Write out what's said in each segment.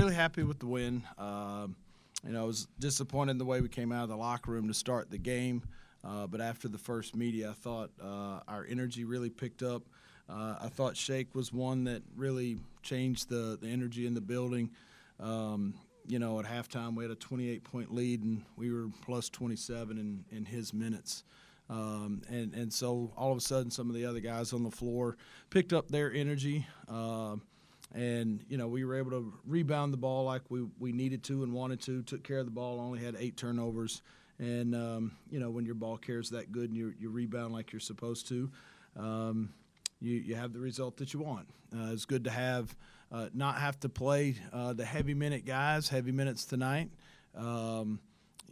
really happy with the win. I was disappointed in the way we came out of the locker room to start the game, but after the first media, I thought our energy really picked up. I thought Shake was one that really changed the energy in the building. At halftime, we had a 28-point lead, and we were plus 27 in his minutes. And so all of a sudden, some of the other guys on the floor picked up their energy. We were able to rebound the ball like we needed to and wanted to, took care of the ball, only had 8 turnovers. And, when your ball carries that good and you rebound like you're supposed to, you have the result that you want. It's good to have not have to play the heavy minutes tonight.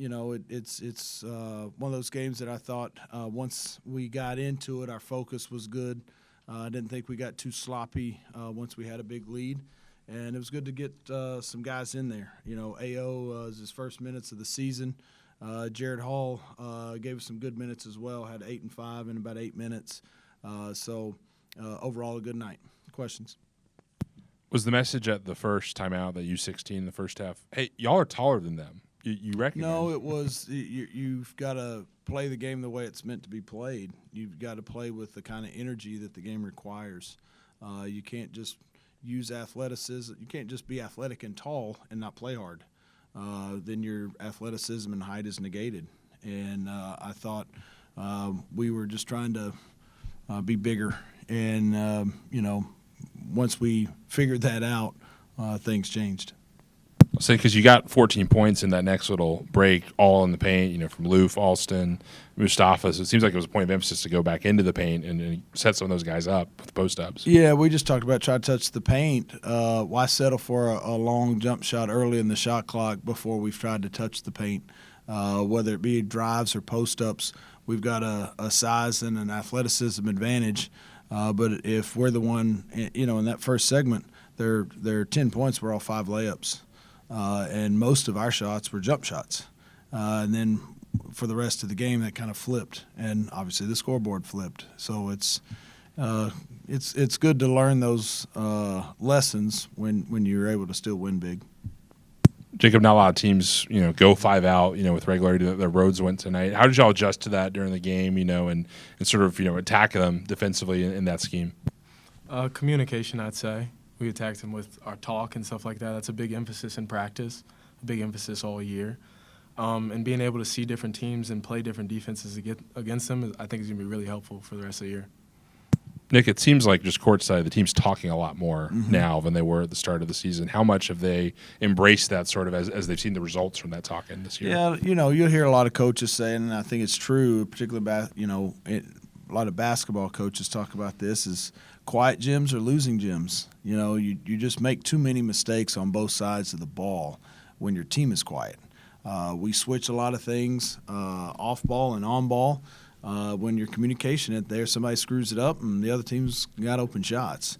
It's one of those games that I thought once we got into it, our focus was good. I didn't think we got too sloppy once we had a big lead, and it was good to get some guys in there. A.O. is his first minutes of the season. Jared Hall gave us some good minutes as well, had 8 and 5 in about 8 minutes. Overall, a good night. Questions? Was the message at the first timeout that U16 in the first half, hey, y'all are taller than them? You recognize? No, it was you've got to play the game the way it's meant to be played. You've got to play with the kind of energy that the game requires. You can't just use athleticism. You can't just be athletic and tall and not play hard. Then your athleticism and height is negated. And I thought we were just trying to be bigger. And, once we figured that out, things changed. I'll say because you got 14 points in that next little break, all in the paint, from Loof, Alston, Mustafa. So it seems like it was a point of emphasis to go back into the paint and set some of those guys up with post-ups. Yeah, we just talked about trying to touch the paint. Why settle for a long jump shot early in the shot clock before we've tried to touch the paint? Whether it be drives or post-ups, we've got a size and an athleticism advantage. But if we're the one, in that first segment, their 10 points were all 5 layups. And most of our shots were jump shots. And then for the rest of the game, that kind of flipped. And obviously the scoreboard flipped. So it's good to learn those lessons when you're able to still win big. Jacob, not a lot of teams, go 5 out, with regularity. The Rhodes went tonight. How did y'all adjust to that during the game, and sort of, attack them defensively in that scheme? Communication, I'd say. We attacked them with our talk and stuff like that. That's a big emphasis in practice, a big emphasis all year. And being able to see different teams and play different defenses against them, I think is going to be really helpful for the rest of the year. Nick, it seems like just courtside, the team's talking a lot more now than they were at the start of the season. How much have they embraced that sort of as they've seen the results from that talking this year? Yeah, you'll hear a lot of coaches saying, and I think it's true, particularly a lot of basketball coaches talk about this, is quiet gyms or losing gyms. You just make too many mistakes on both sides of the ball when your team is quiet. We switch a lot of things off ball and on ball. When your communication isn't there, somebody screws it up and the other team's got open shots.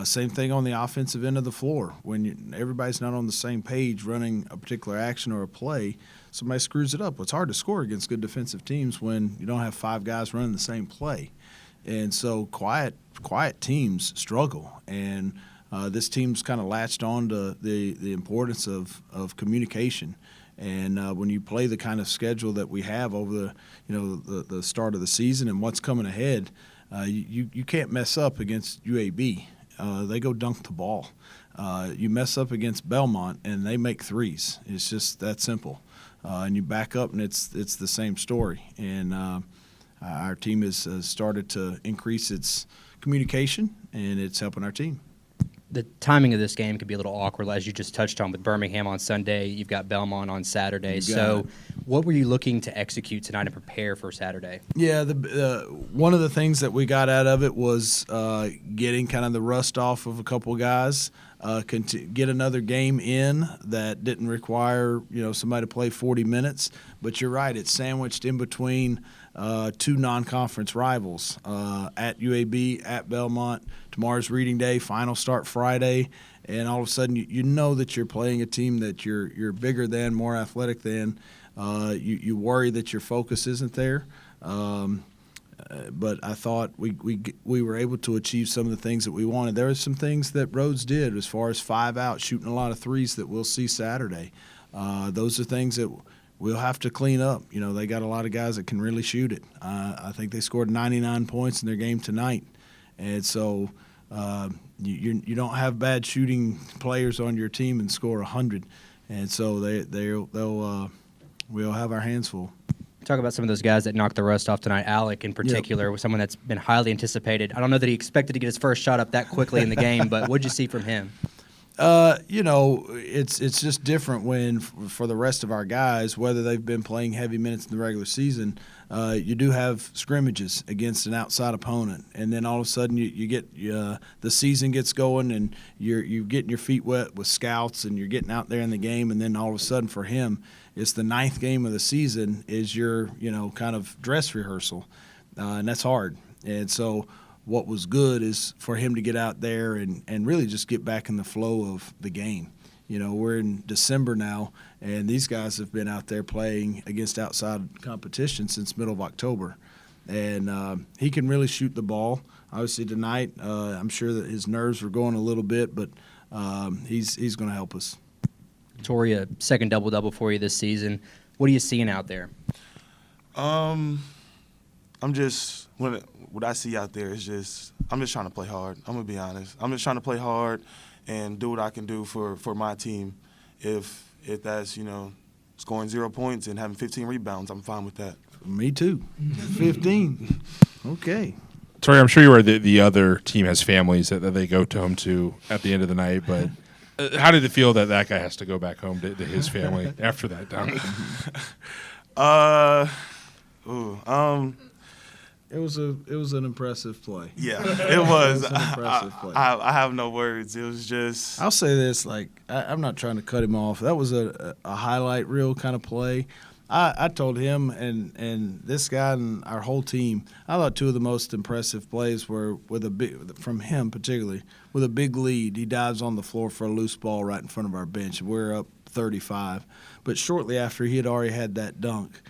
Same thing on the offensive end of the floor. When everybody's not on the same page running a particular action or a play, somebody screws it up. It's hard to score against good defensive teams when you don't have 5 guys running the same play. And so quiet teams struggle. And this team's kind of latched on to the importance of communication. And when you play the kind of schedule that we have over the start of the season and what's coming ahead, you can't mess up against UAB. They go dunk the ball. You mess up against Belmont and they make threes. It's just that simple. And you back up and it's the same story. And our team has started to increase its communication, and it's helping our team. The timing of this game could be a little awkward, as you just touched on, with Birmingham on Sunday. You've got Belmont on Saturday. So what were you looking to execute tonight and prepare for Saturday? Yeah, one of the things that we got out of it was getting kind of the rust off of a couple of guys, get another game in that didn't require somebody to play 40 minutes. But you're right, it's sandwiched in between 2 non-conference rivals, at UAB, at Belmont. Tomorrow's reading day, final start Friday, and all of a sudden you know that you're playing a team that you're bigger than, more athletic than. You worry that your focus isn't there. but I thought we were able to achieve some of the things that we wanted. There were some things that Rhodes did as far as 5 out, shooting a lot of threes that we'll see Saturday. Those are things that we'll have to clean up. You know, they got a lot of guys that can really shoot it. I think they scored 99 points in their game tonight, and so you don't have bad shooting players on your team and score 100, and so we'll have our hands full. Talk about some of those guys that knocked the rust off tonight. Alec, in particular, was someone that's been highly anticipated. I don't know that he expected to get his first shot up that quickly in the game, but what did you see from him? You know, it's just different when for the rest of our guys, whether they've been playing heavy minutes in the regular season, you do have scrimmages against an outside opponent, and then all of a sudden you get the season gets going, and you're getting your feet wet with scouts, and you're getting out there in the game, and then all of a sudden for him, it's the 9th game of the season is your kind of dress rehearsal, and that's hard, and so. What was good is for him to get out there and really just get back in the flow of the game. You know, we're in December now, and these guys have been out there playing against outside competition since middle of October. And he can really shoot the ball. Obviously tonight, I'm sure that his nerves were going a little bit, but he's going to help us. Tori, a second double-double for you this season. What are you seeing out there? What I see out there is I'm just trying to play hard. I'm going to be honest. I'm just trying to play hard and do what I can do for my team. If that's, scoring 0 points and having 15 rebounds, I'm fine with that. Me too. 15. Okay. Tori, I'm sure you are the other team has families that they go home to at the end of the night, but how did it feel that guy has to go back home to his family after that dunk? It was an impressive play. Yeah, it was. It was an impressive play. I have no words. It was just. I'll say this: I'm not trying to cut him off. That was a highlight reel kind of play. I told him and this guy and our whole team. I thought 2 of the most impressive plays were from him particularly with a big lead. He dives on the floor for a loose ball right in front of our bench. We're up 35, but shortly after he had already had that dunk.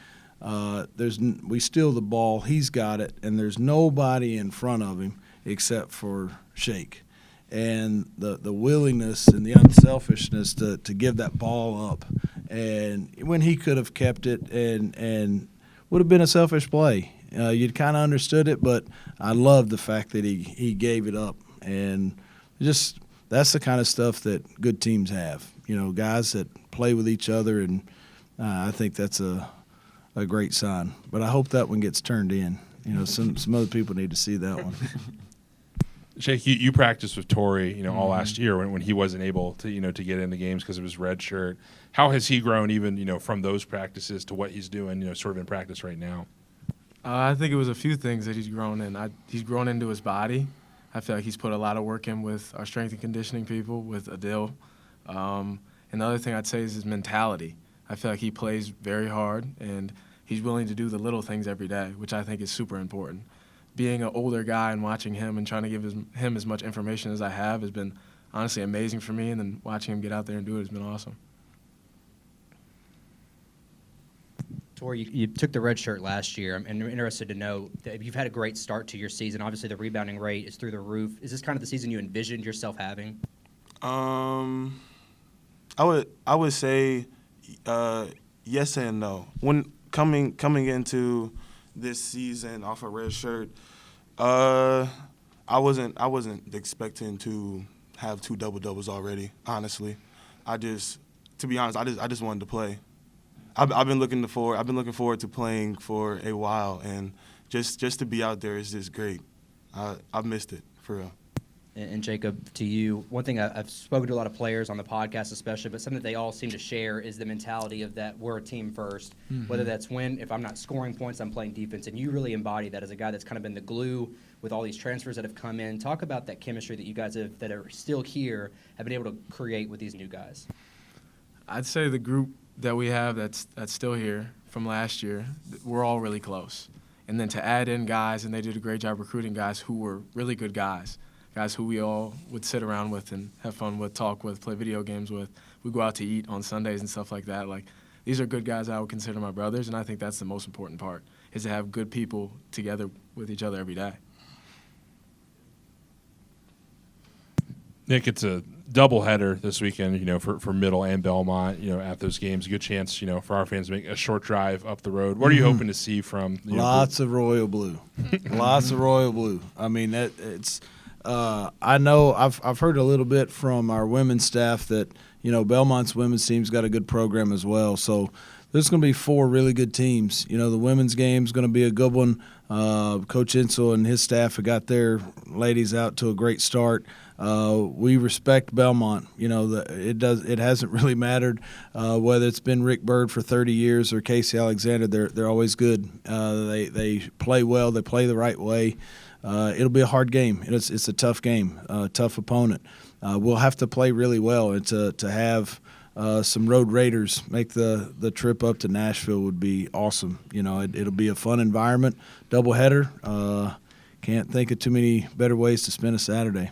We steal the ball, he's got it, and there's nobody in front of him except for Shake. And the willingness and the unselfishness to give that ball up. And when he could have kept it and would have been a selfish play. You'd kind of understood it, but I love the fact that he gave it up. And just that's the kind of stuff that good teams have. Guys that play with each other, and I think that's a great sign. But I hope that one gets turned in. Some other people need to see that one. Jake, you practiced with Tori, all last year when he wasn't able to, to get into games because of his red shirt. How has he grown even, from those practices to what he's doing, sort of in practice right now? I think it was a few things that he's grown in. He's grown into his body. I feel like he's put a lot of work in with our strength and conditioning people, with Adil. And the other thing I'd say is his mentality. I feel like he plays very hard, and he's willing to do the little things every day, which I think is super important. Being an older guy and watching him and trying to give him as much information as I have has been honestly amazing for me, and then watching him get out there and do it has been awesome. Tori, you took the red shirt last year. I'm interested to know that you've had a great start to your season. Obviously, the rebounding rate is through the roof. Is this kind of the season you envisioned yourself having? I would say yes and no. When coming into this season off a red shirt, I wasn't expecting to have 2 double-doubles already, honestly. To be honest, I just wanted to play. I've been looking forward to playing for a while, and just to be out there is just great. I've missed it, for real. And Jacob, to you, one thing I've spoken to a lot of players on the podcast especially, but something that they all seem to share is the mentality of that we're a team first, whether that's if I'm not scoring points, I'm playing defense. And you really embody that as a guy that's kind of been the glue with all these transfers that have come in. Talk about that chemistry that you guys that are still here have been able to create with these new guys. I'd say the group that we have that's still here from last year, we're all really close. And then to add in guys, and they did a great job recruiting guys who were really good guys who we all would sit around with and have fun with, talk with, play video games with. We go out to eat on Sundays and stuff like that. these are good guys I would consider my brothers, and I think that's the most important part, is to have good people together with each other every day. Nick, it's a doubleheader this weekend, for Middle and Belmont, at those games. A good chance, for our fans to make a short drive up the road. What are you hoping to see from? Lots of royal blue, lots of royal blue. I mean, it's. I know I've heard a little bit from our women's staff that Belmont's women's team's got a good program as well. So there's going to be 4 really good teams. The women's game's going to be a good one. Coach Insel and his staff have got their ladies out to a great start. We respect Belmont. It hasn't really mattered whether it's been Rick Bird for 30 years or Casey Alexander. They're always good. They play well. They play the right way. It'll be a hard game. It's a tough game, tough opponent. We'll have to play really well, and to have some Road Raiders make the trip up to Nashville would be awesome. It'll be a fun environment, doubleheader. Can't think of too many better ways to spend a Saturday.